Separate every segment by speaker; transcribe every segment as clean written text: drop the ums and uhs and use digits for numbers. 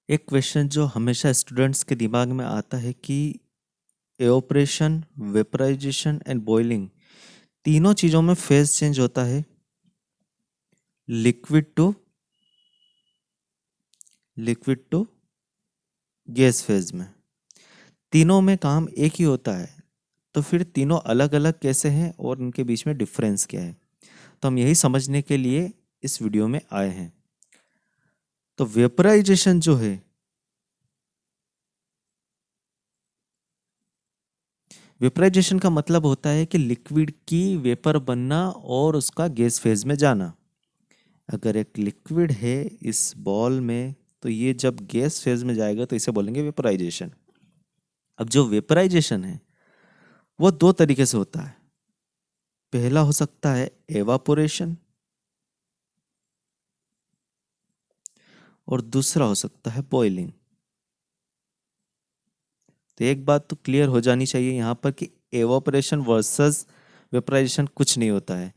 Speaker 1: एक क्वेश्चन जो हमेशा स्टूडेंट्स के दिमाग में आता है कि एवापोरेशन, वेपराइजेशन एंड बॉइलिंग तीनों चीज़ों में फेज चेंज होता है लिक्विड टू गैस फेज में। तीनों में काम एक ही होता है, तो फिर तीनों अलग अलग कैसे हैं और उनके बीच में डिफरेंस क्या है? तो हम यही समझने के लिए इस वीडियो में आए हैं। तो वेपराइजेशन जो है, वेपराइजेशन का मतलब होता है कि लिक्विड की वेपर बनना और उसका गैस फेज में जाना। अगर एक लिक्विड है इस बॉल में, तो ये जब गैस फेज में जाएगा तो इसे बोलेंगे वेपराइजेशन। अब जो वेपराइजेशन है वो दो तरीके से होता है। पहला हो सकता है एवापोरेशन और दूसरा हो सकता है बॉइलिंग। तो एक बात तो क्लियर हो जानी चाहिए यहाँ पर कि एवापोरेशन वर्सेस वेपराइजेशन कुछ नहीं होता है।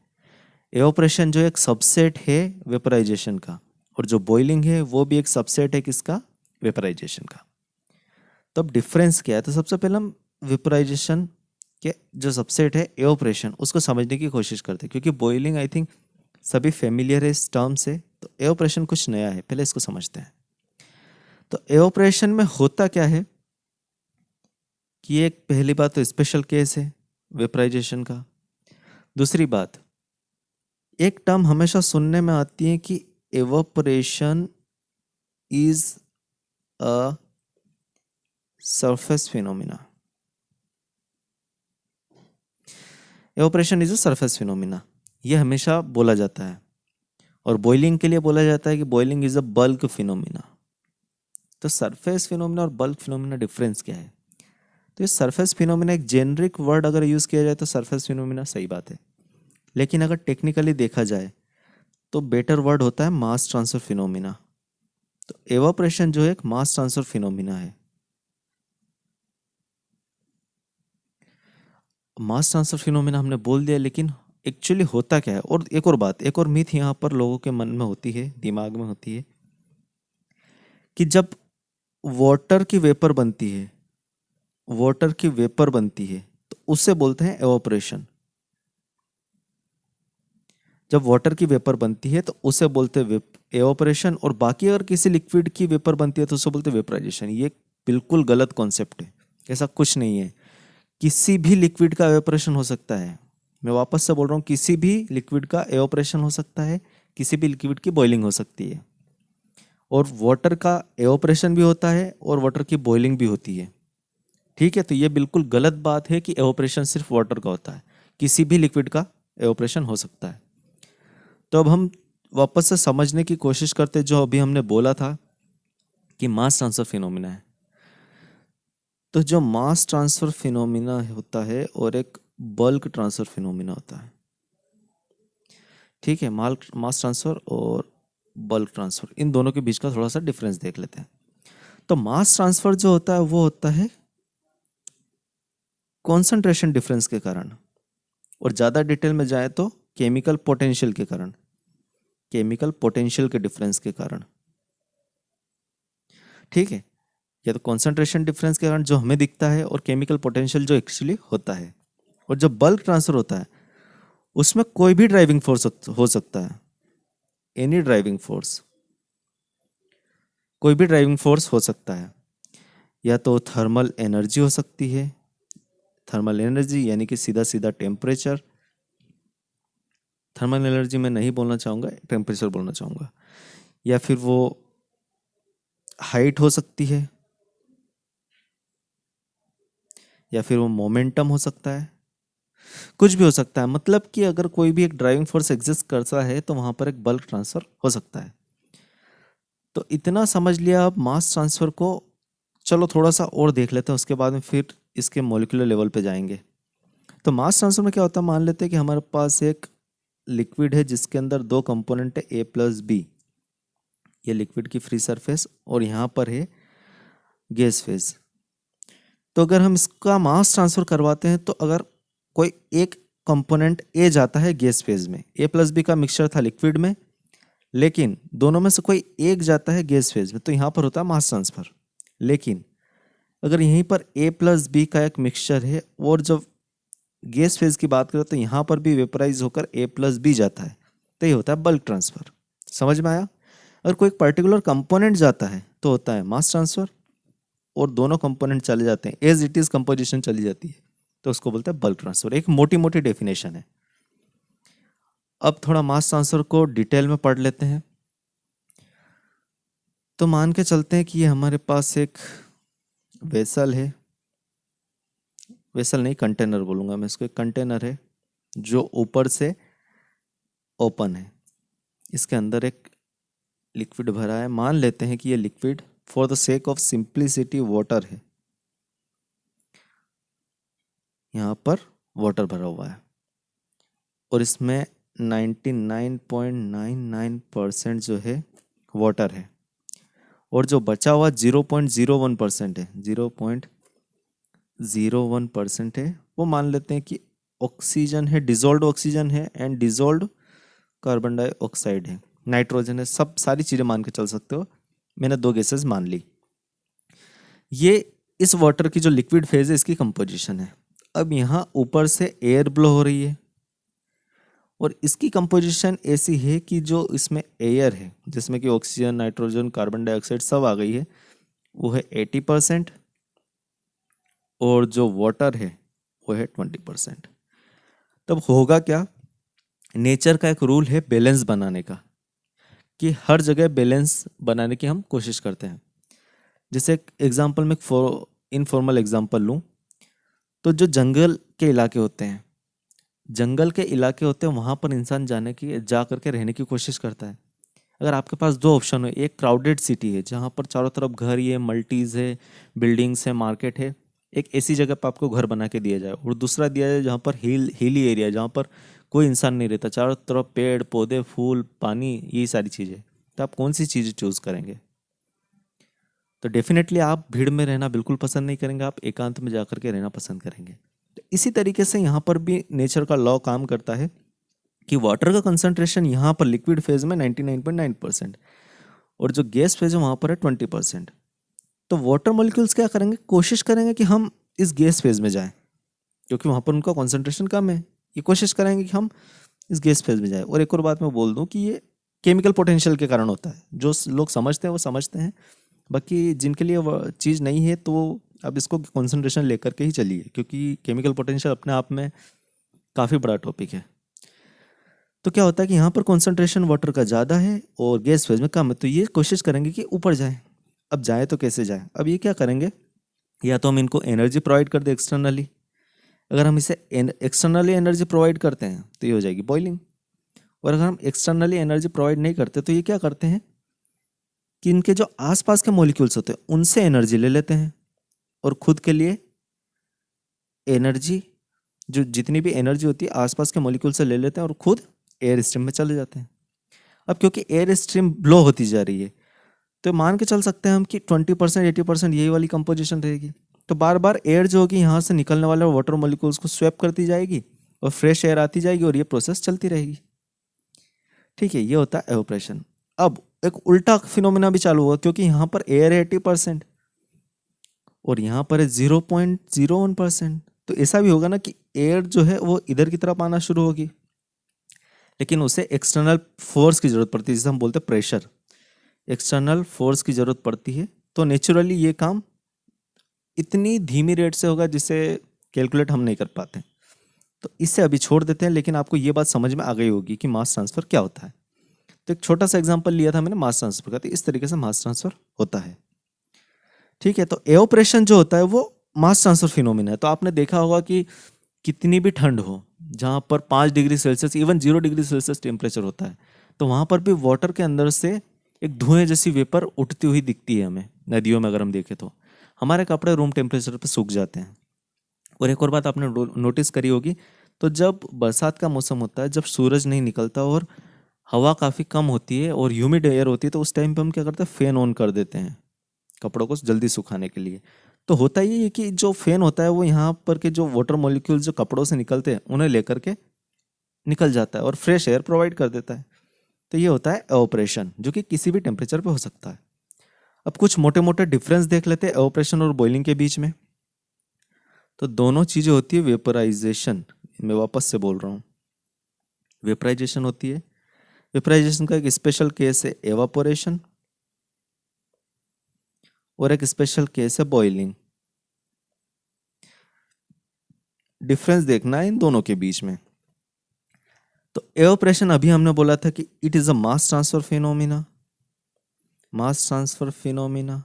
Speaker 1: एवापोरेशन जो एक सबसेट है वेपराइजेशन का, और जो बॉइलिंग है वो भी एक सबसेट है किसका? वेपराइजेशन का। तो अब डिफरेंस क्या है? तो सबसे पहले हम वेपराइजेशन के जो सबसेट है एवापोरेशन उसको समझने की कोशिश करते हैं, क्योंकि बॉइलिंग आई थिंक सभी फेमिलियर है इस टर्म से। तो एवापोरेशन कुछ नया है, पहले इसको समझते हैं। तो एवापोरेशन में होता क्या है कि एक पहली बात तो स्पेशल केस है वेपराइजेशन का। दूसरी बात, एक टर्म हमेशा सुनने में आती है कि evaporation is a surface phenomena. Evaporation is a surface phenomena, ये हमेशा बोला जाता है। और बॉइलिंग के लिए बोला जाता है कि boiling is a bulk phenomena. तो सरफेस फिनोमिना और बल्क फिनोमिना डिफरेंस क्या है? तो ये सरफेस फिनोमिना एक जेनरिक वर्ड अगर यूज किया जाए तो सरफेस फिनोमिना सही बात है, लेकिन अगर टेक्निकली देखा जाए तो बेटर वर्ड होता है मास ट्रांसफर फिनोमिना। तो एवापोरेशन जो है एक मास ट्रांसफर फिनोमिना है। मास ट्रांसफर फिनोमिना हमने बोल दिया, लेकिन एक्चुअली होता क्या है? और एक और बात, एक और मिथ यहाँ पर लोगों के मन में होती है, दिमाग में होती है, कि जब वाटर की वेपर बनती है, वाटर की वेपर बनती है तो उसे बोलते हैं एवापोरेशन। जब वाटर की वेपर बनती है तो उसे बोलते हैं एवापोरेशन, और बाकी अगर किसी लिक्विड की वेपर बनती है तो उसे बोलते हैं वेपराइजेशन। ये बिल्कुल गलत कॉन्सेप्ट है। ऐसा कुछ नहीं है। किसी भी लिक्विड का एवापोरेशन हो सकता है। मैं वापस से बोल रहा हूँ, किसी भी लिक्विड का एवापोरेशन हो सकता है, किसी भी लिक्विड की बॉइलिंग हो सकती है। और वाटर का एवापोरेशन भी होता है और वाटर की बॉइलिंग भी होती है। ठीक है, तो ये बिल्कुल गलत बात है कि एवापोरेशन सिर्फ वाटर का होता है। किसी भी लिक्विड का एवापोरेशन हो सकता है। तो अब हम वापस से समझने की कोशिश करते हैं जो अभी हमने बोला था कि मास ट्रांसफर फिनोमिना है। तो जो मास ट्रांसफर फिनोमिना होता है और एक बल्क ट्रांसफर फिनोमिना होता है। ठीक है, मास ट्रांसफर और बल्क ट्रांसफर, इन दोनों के बीच का थोड़ा सा डिफरेंस देख लेते हैं। तो मास ट्रांसफर जो होता है वो होता है कॉन्सेंट्रेशन डिफरेंस के कारण, और ज़्यादा डिटेल में जाए तो केमिकल पोटेंशियल के कारण, केमिकल पोटेंशियल के डिफरेंस के कारण। ठीक है, या तो कॉन्सेंट्रेशन डिफरेंस के कारण जो हमें दिखता है, और केमिकल पोटेंशियल जो एक्चुअली होता है। और जब बल्क ट्रांसफर होता है उसमें कोई भी ड्राइविंग फोर्स हो सकता है। एनी ड्राइविंग फोर्स, कोई भी ड्राइविंग फोर्स हो सकता है। या तो थर्मल एनर्जी हो सकती है, थर्मल एनर्जी यानी कि सीधा सीधा टेम्परेचर। थर्मल एनर्जी मैं नहीं बोलना चाहूँगा, टेम्परेचर बोलना चाहूँगा। या फिर वो हाइट हो सकती है, या फिर वो मोमेंटम हो सकता है। कुछ भी हो सकता है, मतलब कि अगर कोई भी एक ड्राइविंग फोर्स एग्जिस्ट करता है तो वहां पर एक बल्क ट्रांसफर हो सकता है। तो इतना समझ लिया। अब मास ट्रांसफर को चलो थोड़ा सा और देख लेते हैं, उसके बाद में फिर इसके मॉलिक्यूलर लेवल पे जाएंगे। तो मास ट्रांसफर में क्या होता है? मान लेते हैं कि हमारे पास एक लिक्विड है जिसके अंदर दो कंपोनेंट है A+B। ये लिक्विड की फ्री सरफेस, और यहाँ पर है गैस फेज। तो अगर हम इसका मास ट्रांसफर करवाते हैं तो अगर कोई एक कंपोनेंट ए जाता है गैस फेज में, A+B का मिक्सचर था लिक्विड में, लेकिन दोनों में से कोई एक जाता है गैस फेज में, तो यहाँ पर होता है मास ट्रांसफर। लेकिन अगर यहीं पर ए प्लस बी का एक मिक्सचर है और जब गैस फेज की बात करें तो यहाँ पर भी वेपराइज होकर ए प्लस बी जाता है, तो ये होता है बल्क ट्रांसफर। समझ में आया? अगर कोई पर्टिकुलर कंपोनेंट जाता है तो होता है मास ट्रांसफर, और दोनों कंपोनेंट चले जाते हैं एज इट इज कंपोजिशन चली जाती है, तो उसको बोलते हैं बल्क ट्रांसफर। एक मोटी मोटी डेफिनेशन है। अब थोड़ा मास ट्रांसफर को डिटेल में पढ़ लेते हैं। तो मान के चलते हैं कि ये हमारे पास एक वेसल है, वेसल नहीं कंटेनर बोलूँगा मैं इसको, एक कंटेनर है जो ऊपर से ओपन है, इसके अंदर एक लिक्विड भरा है। मान लेते हैं कि ये liquid for the sake of simplicity water है, यहाँ पर वाटर भरा हुआ है और इसमें 99.99% जो है वाटर है, और जो बचा हुआ 0.01% है, 0.01% है, वो मान लेते हैं कि ऑक्सीजन है, डिजोल्व ऑक्सीजन है एंड डिजोल्व कार्बन डाइऑक्साइड है, नाइट्रोजन है, सब सारी चीज़ें मान के चल सकते हो। मैंने 2 गैसेस मान ली। ये इस वाटर की जो लिक्विड फेज है इसकी कंपोजिशन है। अब यहाँ ऊपर से एयर ब्लो हो रही है और इसकी कंपोजिशन ऐसी है कि जो इसमें एयर है जिसमें कि ऑक्सीजन, नाइट्रोजन, कार्बन डाइऑक्साइड सब आ गई है, वो है 80% और जो वाटर है वो है 20%। तब होगा क्या? नेचर का एक रूल है बैलेंस बनाने का, कि हर जगह बैलेंस बनाने की हम कोशिश करते हैं। जैसे एक एग्जांपल में इनफॉर्मल एग्जांपल लूँ तो जो जंगल के इलाके होते हैं, वहाँ पर इंसान जा करके रहने की कोशिश करता है। अगर आपके पास 2 ऑप्शन हो, एक क्राउडेड सिटी है जहाँ पर चारों तरफ घर ही है, मल्टीज है, बिल्डिंग्स है, मार्केट है, एक ऐसी जगह पर आपको घर बना के दिया जाए, और दूसरा दिया जाए जहाँ पर हिली एरिया, जहाँ पर कोई इंसान नहीं रहता, चारों तरफ पेड़ पौधे, फूल, पानी, ये सारी चीज़ें, तो आप कौन सी चीज़ चूज़ करेंगे? तो डेफिनेटली आप भीड़ में रहना बिल्कुल पसंद नहीं करेंगे, आप एकांत में जाकर के रहना पसंद करेंगे। तो इसी तरीके से यहाँ पर भी नेचर का लॉ काम करता है कि वाटर का कंसंट्रेशन यहाँ पर लिक्विड फेज में 99.9% और जो गैस फेज है वहाँ पर है 20%। तो वाटर मॉलिक्यूल्स क्या करेंगे? कोशिश करेंगे कि हम इस गैस फेज में जाएं, क्योंकि वहाँ पर उनका कंसंट्रेशन कम है। ये कोशिश करेंगे कि हम इस गैस फेज में जाएं। और एक और बात मैं बोल दूं कि ये केमिकल पोटेंशियल के कारण होता है। जो लोग समझते हैं वो समझते हैं, बाकी जिनके लिए वो चीज़ नहीं है तो अब इसको कंसंट्रेशन लेकर के ही चलिए, क्योंकि केमिकल पोटेंशियल अपने आप में काफ़ी बड़ा टॉपिक है। तो क्या होता है कि यहाँ पर कंसंट्रेशन वाटर का ज़्यादा है और गैस फेज में कम है, तो ये कोशिश करेंगे कि ऊपर जाएं। अब जाए तो कैसे जाए? अब ये क्या करेंगे, या तो हम इनको एनर्जी प्रोवाइड कर दें एक्सटर्नली। अगर हम इसे एक्सटर्नली एनर्जी प्रोवाइड करते हैं तो ये हो जाएगी बॉइलिंग, और अगर हम एक्सटर्नली एनर्जी प्रोवाइड नहीं करते तो ये क्या करते हैं कि इनके जो आसपास के मॉलिक्यूल्स होते हैं उनसे एनर्जी ले लेते हैं और खुद के लिए एनर्जी, जो जितनी भी एनर्जी होती है आसपास के मॉलिक्यूल से ले लेते हैं और खुद एयर स्ट्रीम में चले जाते हैं। अब क्योंकि एयर स्ट्रीम ब्लो होती जा रही है तो मान के चल सकते हैं हम कि 20% 80% यही वाली कंपोजिशन रहेगी। तो बार बार एयर जो होगी यहाँ से निकलने वाले वाटर मॉलिक्यूल्स को स्वैप करती जाएगी और फ्रेश एयर आती जाएगी और ये प्रोसेस चलती रहेगी। ठीक है, ये होता है एवोपरेशन। अब एक उल्टा फिनोमेना भी चालू हुआ, क्योंकि यहाँ पर एयर है 80% और यहाँ पर है 0.01%। तो ऐसा भी होगा ना कि एयर जो है वो इधर की तरफ आना शुरू होगी, लेकिन उसे एक्सटर्नल फोर्स की जरूरत पड़ती है, जिसे हम बोलते हैं प्रेशर। एक्सटर्नल फोर्स की जरूरत पड़ती है, तो नेचुरली ये काम इतनी धीमी रेट से होगा जिसे कैलकुलेट हम नहीं कर पाते। तो इससे अभी छोड़ देते हैं, लेकिन आपको ये बात समझ में आ गई होगी कि मास ट्रांसफर क्या होता है। तो एक छोटा सा एग्जांपल लिया था मैंने मास ट्रांसफर का, तो इस तरीके से मास ट्रांसफर होता है। ठीक है, तो एवोपरेशन जो होता है वो मास ट्रांसफर फिनोमिना है। तो आपने देखा होगा कि कितनी भी ठंड हो, जहाँ पर 5 degree Celsius, even 0 degree Celsius temperature होता है, तो वहाँ पर भी वाटर के अंदर से एक धुएं जैसी वेपर उठती हुई दिखती है हमें। नदियों में अगर हम देखें तो हमारे कपड़े रूम टेम्परेचर पर सूख जाते हैं। और एक और बात आपने नोटिस करी होगी, तो जब बरसात का मौसम होता है, जब सूरज नहीं निकलता और हवा काफ़ी कम होती है और ह्यूमिड एयर होती है, तो उस टाइम पे हम क्या करते हैं, फ़ैन ऑन कर देते हैं कपड़ों को जल्दी सुखाने के लिए। तो होता ये है कि जो फ़ैन होता है वो यहाँ पर के जो वाटर मॉलिक्यूल्स जो कपड़ों से निकलते हैं उन्हें लेकर के निकल जाता है और फ्रेश एयर प्रोवाइड कर देता है। तो ये होता है एवापोरेशन, जो कि किसी भी टेम्परेचर पे हो सकता है। अब कुछ मोटे मोटे डिफरेंस देख लेते हैं एवापोरेशन और बॉइलिंग के बीच में। तो दोनों चीजें होती है वेपराइजेशन, मैं वापस से बोल रहा हूँ, वेपराइजेशन होती है। वेपराइजेशन का एक स्पेशल केस है एवापोरेशन, और एक स्पेशल केस है बॉइलिंग। डिफरेंस देखना है इन दोनों के बीच में। तो एवापोरेशन अभी हमने बोला था कि it is a mass transfer phenomena, mass transfer phenomena,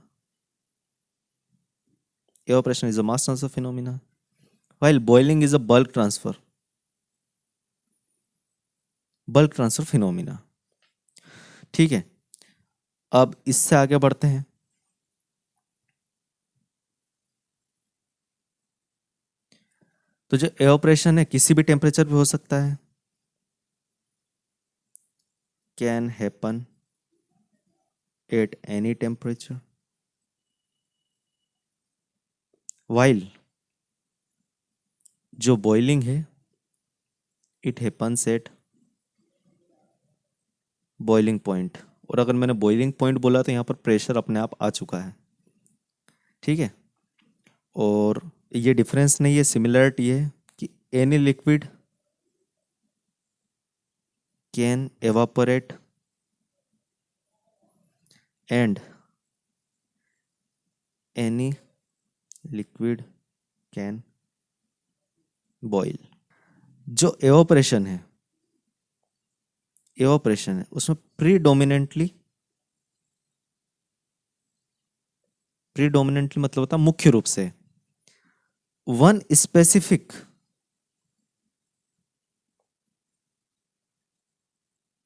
Speaker 1: evaporation is a mass transfer phenomena, while boiling is a bulk transfer phenomena। ठीक है, अब इससे आगे बढ़ते हैं। तो जो एवापोरेशन है किसी भी टेम्परेचर पे हो सकता है, can happen at any temperature, while जो बॉइलिंग है it happens at boiling point. और अगर मैंने बॉइलिंग पॉइंट बोला तो यहाँ पर प्रेशर अपने आप आ चुका है। ठीक है, और ये डिफरेंस नहीं है, सिमिलरिटी है कि any liquid can evaporate and any liquid can boil. जो एवापोरेशन है उसमें प्रीडोमिनेंटली मतलब होता है मुख्य रूप से one specific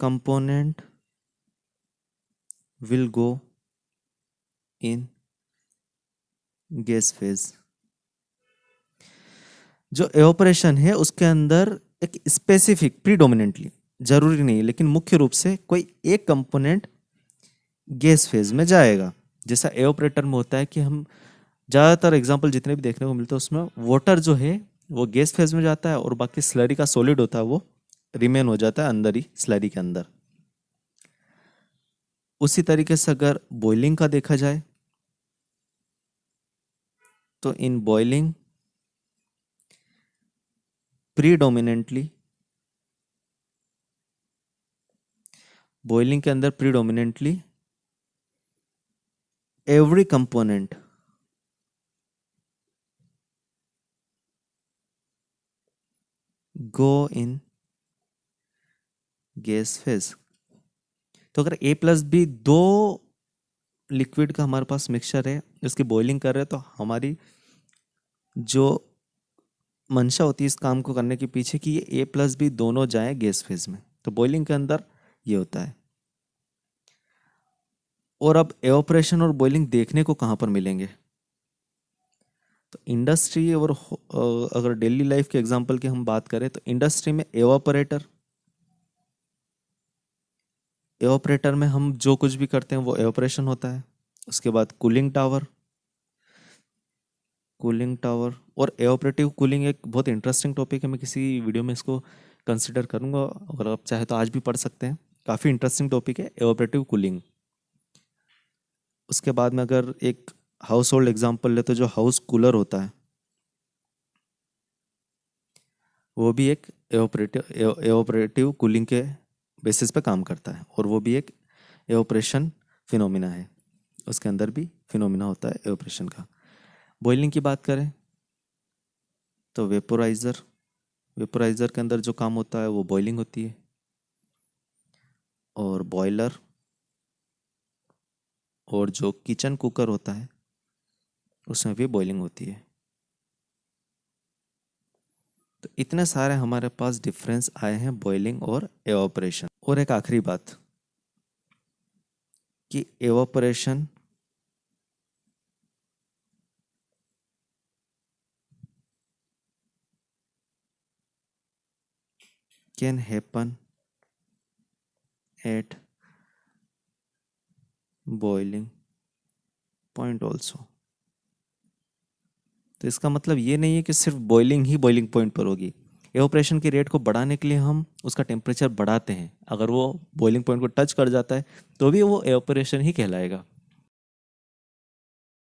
Speaker 1: component will go in gas phase. जो एवापोरेशन है उसके अंदर एक स्पेसिफिक प्रीडोमिनेंटली, जरूरी नहीं लेकिन मुख्य रूप से कोई एक कंपोनेंट गैस फेज में जाएगा। जैसा एवापोरेटर में होता है कि हम ज़्यादातर एग्जांपल जितने भी देखने को मिलते हैं उसमें वाटर जो है वो गैस फेज में जाता है और बाकी स्लरी का सॉलिड होता है वो रिमेन हो जाता है अंदर ही स्लरी के अंदर। उसी तरीके से अगर बॉइलिंग का देखा जाए तो इन बॉइलिंग प्रीडोमिनेंटली, बॉइलिंग के अंदर प्रीडोमिनेंटली एवरी कंपोनेंट गो इन गैस फेज। तो अगर A+B दो लिक्विड का हमारे पास मिक्सचर है, उसकी बॉइलिंग कर रहे हैं, तो हमारी जो मंशा होती है इस काम को करने के पीछे कि ये A+B दोनों जाएं गैस फेज में। तो बॉइलिंग के अंदर ये होता है। और अब एवापोरेशन और बॉइलिंग देखने को कहाँ पर मिलेंगे? तो इंडस्ट्री और अगर डेली लाइफ के एग्जांपल की हम बात करें तो इंडस्ट्री में एवापोरेटर में हम जो कुछ भी करते हैं वो एवापोरेशन होता है। उसके बाद कूलिंग टावर और एवापोरेटिव कूलिंग एक बहुत इंटरेस्टिंग टॉपिक है। मैं किसी वीडियो में इसको कंसिडर करूंगा, अगर आप चाहे तो आज भी पढ़ सकते हैं। काफ़ी इंटरेस्टिंग टॉपिक है एवापोरेटिव कूलिंग। उसके बाद में अगर एक हाउस होल्ड एग्जाम्पल ले तो जो हाउस कूलर होता है वो भी एक एवापोरेटिव कूलिंग के बेसिस पे काम करता है और वो भी एक एवापोरेशन फिनोमिना है। उसके अंदर भी फिनोमिना होता है एवापोरेशन का। बॉइलिंग की बात करें तो वेपोराइजर के अंदर जो काम होता है वो बॉइलिंग होती है। और बॉयलर और जो किचन कुकर होता है उसमें भी बॉइलिंग होती है। तो इतने सारे हमारे पास डिफरेंस आए हैं बॉइलिंग और एवापोरेशन। और एक आखिरी बात कि evaporation can happen at boiling point also. तो इसका मतलब ये नहीं है कि सिर्फ बॉइलिंग ही बॉइलिंग पॉइंट पर होगी। एवापोरेशन की रेट को बढ़ाने के लिए हम उसका टेम्परेचर बढ़ाते हैं, अगर वो बॉइलिंग पॉइंट को टच कर जाता है तो भी वो एवापोरेशन ही कहलाएगा।